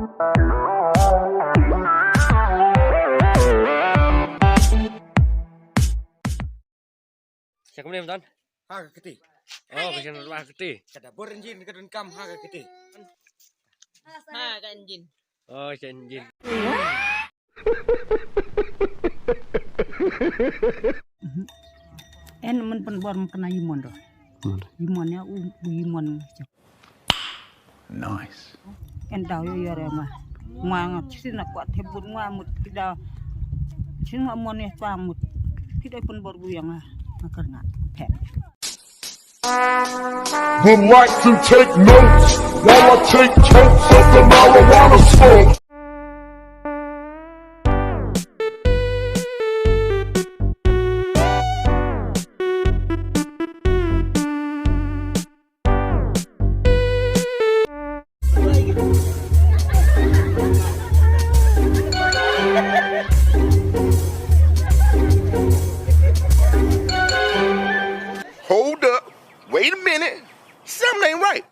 Cak kemudian Tan? Harga gede. Oh, bisa harga gede. Kada berenjin kedun kam harga gede. Harga enjin. Oh, janjin. En men penbor kena imon doh. Imonnya imon. Nice. En tahu ya mah. Mangat sih nak kuat hebut ngamut tidak. Sih ngamonnya pamut. Tidak penbor buyang karena pet. Would like to take notes while I take totes of the marijuana smoke. Hold up. Wait a minute. Something ain't right.